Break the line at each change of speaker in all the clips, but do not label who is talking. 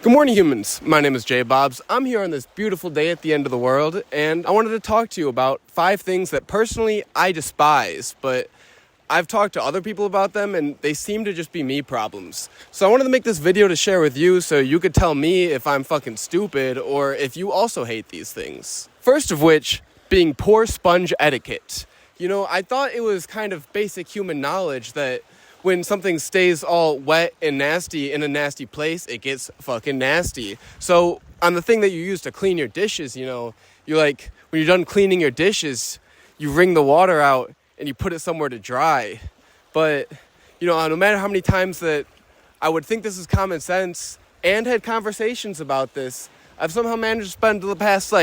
Good morning, humans. My name is Jay Bobs. I'm here on this beautiful day at the end of the world, and I wanted to talk to you about 5 things that personally I despise, but I've talked to other people about them, and they seem to just be me problems. So I wanted to make this video to share with you so you could tell me if I'm fucking stupid or if you also hate these things. First of which, being poor sponge etiquette. You know, I thought it was kind of basic human knowledge that when something stays all wet and nasty in a nasty place, it gets fucking nasty. So on the thing that you use to clean your dishes, you know, you like, when you're done cleaning your dishes, you wring the water out and you put it somewhere to dry. But, you know, no matter how many times that I would think this is common sense and had conversations about this, I've somehow managed to spend the past,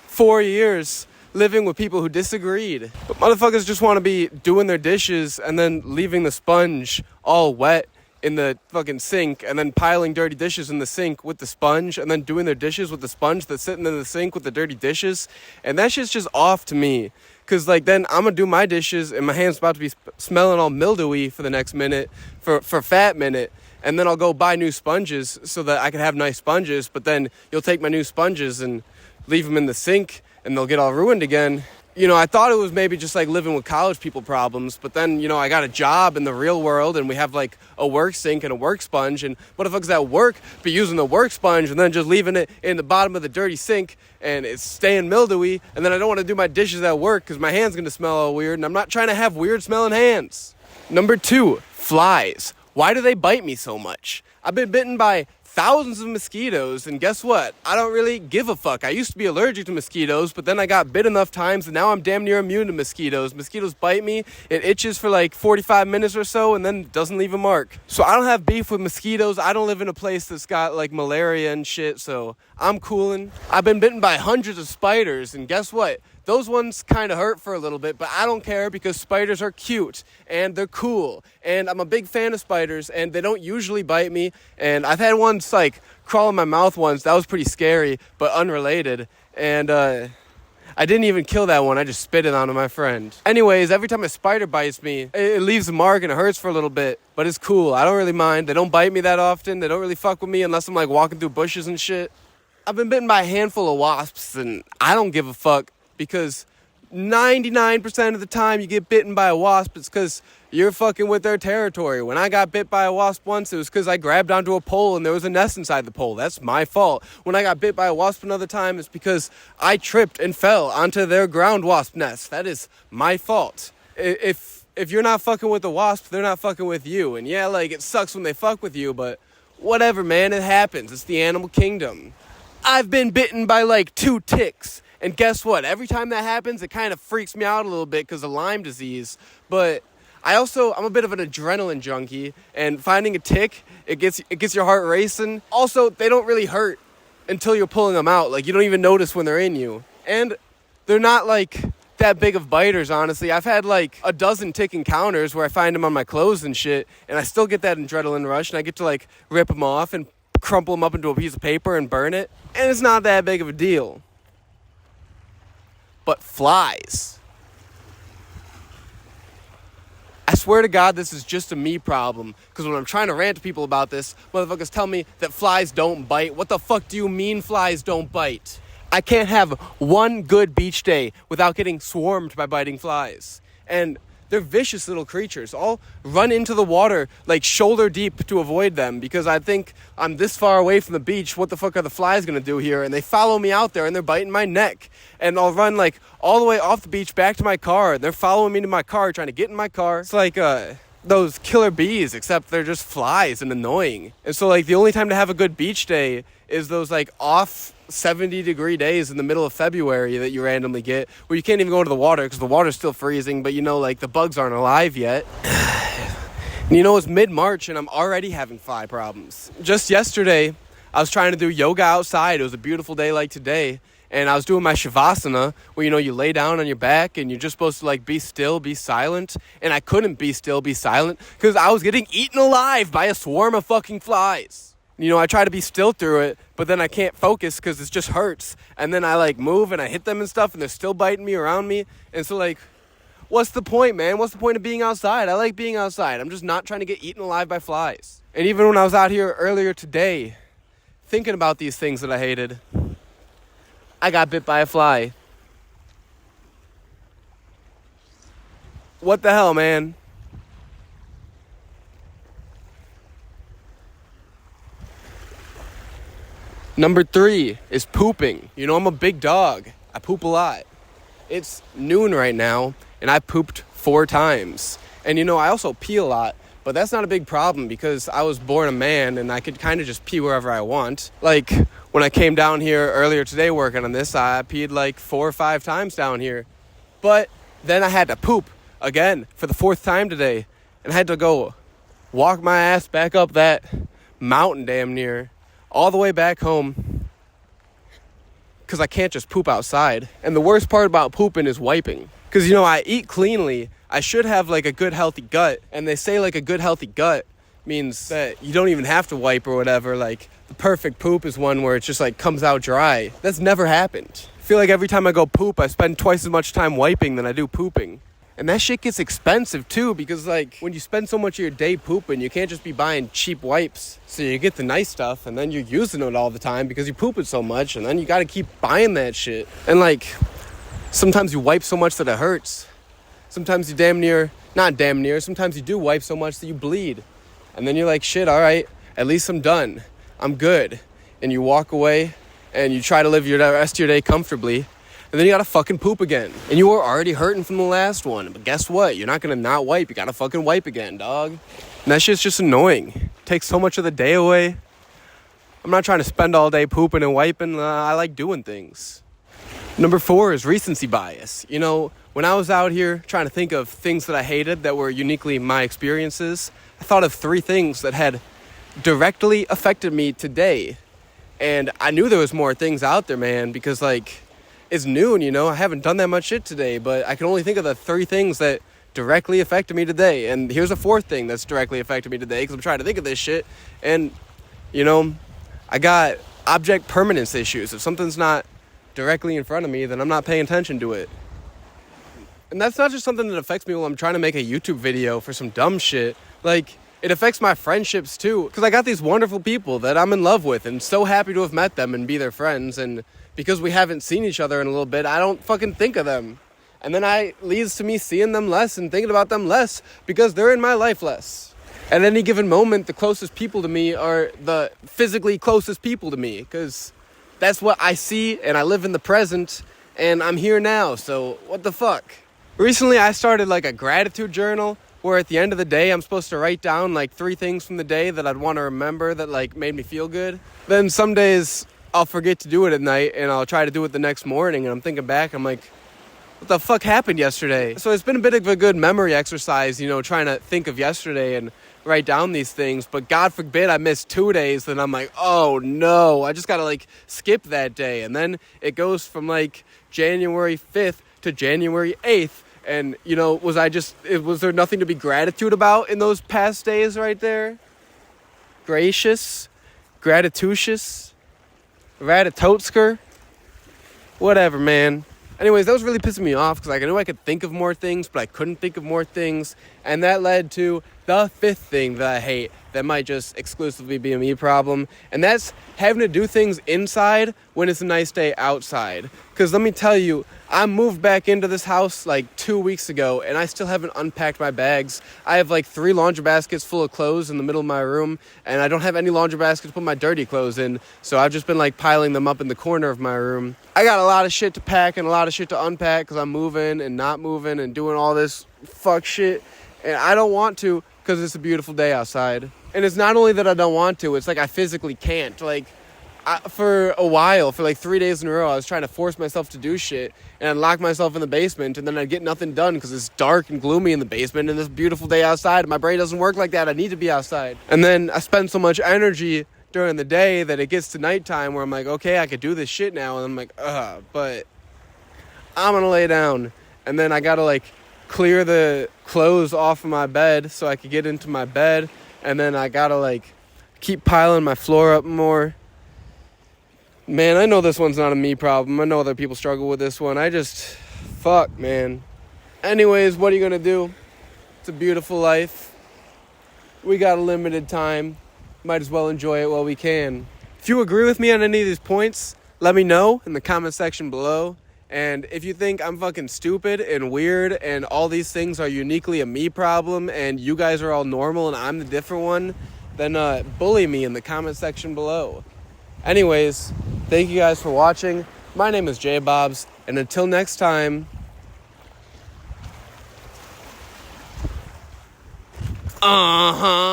4 years living with people who disagreed. But motherfuckers just want to be doing their dishes and then leaving the sponge all wet in the fucking sink and then piling dirty dishes in the sink with the sponge and then doing their dishes with the sponge that's sitting in the sink with the dirty dishes. And that shit's just off to me. Because, then I'm going to do my dishes and my hand's about to be smelling all mildewy for the next minute, for fat minute. And then I'll go buy new sponges so that I can have nice sponges. But then you'll take my new sponges and leave them in the sink and they'll get all ruined again. You know, I thought it was maybe just living with college people problems, but then, you know, I got a job in the real world and we have a work sink and a work sponge, and what the fuck's that work be using the work sponge and then just leaving it in the bottom of the dirty sink and it's staying mildewy, and then I don't want to do my dishes at work because my hand's gonna smell all weird and I'm not trying to have weird smelling hands. Number 2, flies. Why do they bite me so much? I've been bitten by thousands of mosquitoes, and guess what? I don't really give a fuck. I used to be allergic to mosquitoes, but then I got bit enough times and now I'm damn near immune to mosquitoes. Mosquitoes bite me, it itches for 45 minutes or so and then doesn't leave a mark. So I don't have beef with mosquitoes. I don't live in a place that's got malaria and shit, so I'm coolin'. I've been bitten by hundreds of spiders, and guess what? Those ones kind of hurt for a little bit, but I don't care because spiders are cute and they're cool. And I'm a big fan of spiders and they don't usually bite me. And I've had ones crawl in my mouth once. That was pretty scary, but unrelated. And I didn't even kill that one. I just spit it onto my friend. Anyways, every time a spider bites me, it leaves a mark and it hurts for a little bit, but it's cool. I don't really mind. They don't bite me that often. They don't really fuck with me unless I'm walking through bushes and shit. I've been bitten by a handful of wasps and I don't give a fuck. Because 99% of the time you get bitten by a wasp, it's because you're fucking with their territory. When I got bit by a wasp once, it was because I grabbed onto a pole and there was a nest inside the pole. That's my fault. When I got bit by a wasp another time, it's because I tripped and fell onto their ground wasp nest. That is my fault. If you're not fucking with the wasp, they're not fucking with you. And yeah, it sucks when they fuck with you, but whatever, man, it happens. It's the animal kingdom. I've been bitten by 2 ticks. And guess what? Every time that happens, it kind of freaks me out a little bit because of Lyme disease. But I'm a bit of an adrenaline junkie, and finding a tick, it gets your heart racing. Also, they don't really hurt until you're pulling them out. You don't even notice when they're in you. And they're not that big of biters, honestly. I've had a dozen tick encounters where I find them on my clothes and shit, and I still get that adrenaline rush, and I get to rip them off and crumple them up into a piece of paper and burn it. And it's not that big of a deal. But flies. I swear to God, this is just a me problem. Because when I'm trying to rant to people about this, motherfuckers tell me that flies don't bite. What the fuck do you mean flies don't bite? I can't have one good beach day without getting swarmed by biting flies. And they're vicious little creatures. I'll run into the water shoulder deep to avoid them because I think I'm this far away from the beach. What the fuck are the flies gonna do here? And they follow me out there and they're biting my neck. And I'll run all the way off the beach back to my car. And they're following me to my car, trying to get in my car. It's those killer bees, except they're just flies and annoying. And so the only time to have a good beach day is those off 70-degree days in the middle of February that you randomly get where you can't even go into the water because the water's still freezing, but the bugs aren't alive yet. And it's mid-March and I'm already having fly problems. Just yesterday, I was trying to do yoga outside. It was a beautiful day like today. And I was doing my shavasana where, you lay down on your back and you're just supposed to be still, be silent. And I couldn't be still, be silent because I was getting eaten alive by a swarm of fucking flies. I try to be still through it, but then I can't focus because it just hurts. And then I move and I hit them and stuff and they're still biting me around me. And so what's the point, man? What's the point of being outside? I like being outside. I'm just not trying to get eaten alive by flies. And even when I was out here earlier today, thinking about these things that I hated, I got bit by a fly. What the hell, man? Number 3 is pooping. You know, I'm a big dog. I poop a lot. It's noon right now, and I pooped 4 times. And you know, I also pee a lot, but that's not a big problem because I was born a man and I could kind of just pee wherever I want. Like, when I came down here earlier today working on this, I peed like 4 or 5 times down here. But then I had to poop again for the 4th time today, and I had to go walk my ass back up that mountain damn near, all the way back home, because I can't just poop outside. And the worst part about pooping is wiping. Because, you know, I eat cleanly. I should have, like, a good, healthy gut. And they say, like, a good, healthy gut means that you don't even have to wipe or whatever. Like, the perfect poop is one where it just, like, comes out dry. That's never happened. I feel like every time I go poop, I spend twice as much time wiping than I do pooping. And that shit gets expensive, too, because, like, when you spend so much of your day pooping, you can't just be buying cheap wipes. So you get the nice stuff, and then you're using it all the time because you poop it so much, and then you gotta keep buying that shit. And, like, sometimes you wipe so much that it hurts. Sometimes you sometimes you do wipe so much that you bleed. And then you're like, shit, all right, at least I'm done. I'm good. And you walk away, and you try to live your rest of your day comfortably. And then you gotta fucking poop again. And you were already hurting from the last one. But guess what? You're not gonna not wipe. You gotta fucking wipe again, dog. And that shit's just annoying. Takes so much of the day away. I'm not trying to spend all day pooping and wiping. I like doing things. Number 4 is recency bias. You know, when I was out here trying to think of things that I hated that were uniquely my experiences, I thought of 3 things that had directly affected me today. And I knew there was more things out there, man, because, like, it's noon, you know, I haven't done that much shit today, but I can only think of the 3 things that directly affected me today. And here's a 4th thing that's directly affected me today, because I'm trying to think of this shit. And, you know, I got object permanence issues. If something's not directly in front of me, then I'm not paying attention to it. And that's not just something that affects me while I'm trying to make a YouTube video for some dumb shit. Like, it affects my friendships too, because I got these wonderful people that I'm in love with and so happy to have met them and be their friends. And because we haven't seen each other in a little bit, I don't fucking think of them. And then it leads to me seeing them less and thinking about them less because they're in my life less. At any given moment, the closest people to me are the physically closest people to me because that's what I see, and I live in the present, and I'm here now, so what the fuck? Recently, I started like a gratitude journal where at the end of the day, I'm supposed to write down like 3 things from the day that I'd want to remember that like made me feel good. Then some days I'll forget to do it at night, and I'll try to do it the next morning, and I'm thinking back, I'm like, what the fuck happened yesterday? So it's been a bit of a good memory exercise, you know, trying to think of yesterday and write down these things. But God forbid I miss 2 days, then I'm like, oh no, I just gotta like skip that day. And then it goes from like January 5th to January 8th. And, you know, was there nothing to be gratitude about in those past days right there? Gracious, gratitucious, ratatotsker, whatever, man. Anyways, that was really pissing me off because like, I knew I could think of more things, but I couldn't think of more things. And that led to the 5th thing that I hate that might just exclusively be a me problem. And that's having to do things inside when it's a nice day outside. Because let me tell you, I moved back into this house like 2 weeks ago, and I still haven't unpacked my bags. I have like 3 laundry baskets full of clothes in the middle of my room, and I don't have any laundry baskets to put my dirty clothes in, so I've just been like piling them up in the corner of my room. I got a lot of shit to pack and a lot of shit to unpack because I'm moving and not moving and doing all this fuck shit, and I don't want to because it's a beautiful day outside. And it's not only that I don't want to, it's like I physically can't. Like, for a while, for like 3 days in a row, I was trying to force myself to do shit, and I'd lock myself in the basement, and then I'd get nothing done because it's dark and gloomy in the basement, and this beautiful day outside, my brain doesn't work like that. I need to be outside. And then I spend so much energy during the day that it gets to nighttime where I'm like, okay, I could do this shit now, and I'm like, but I'm gonna lay down. And then I gotta like clear the clothes off of my bed so I could get into my bed, and then I gotta like keep piling my floor up more. Man, I know this one's not a me problem. I know other people struggle with this one. Fuck, man. Anyways, what are you gonna do? It's a beautiful life. We got a limited time. Might as well enjoy it while we can. If you agree with me on any of these points, let me know in the comment section below. And if you think I'm fucking stupid and weird and all these things are uniquely a me problem and you guys are all normal and I'm the different one, then bully me in the comment section below. Anyways, thank you guys for watching. My name is J Bobs, and until next time,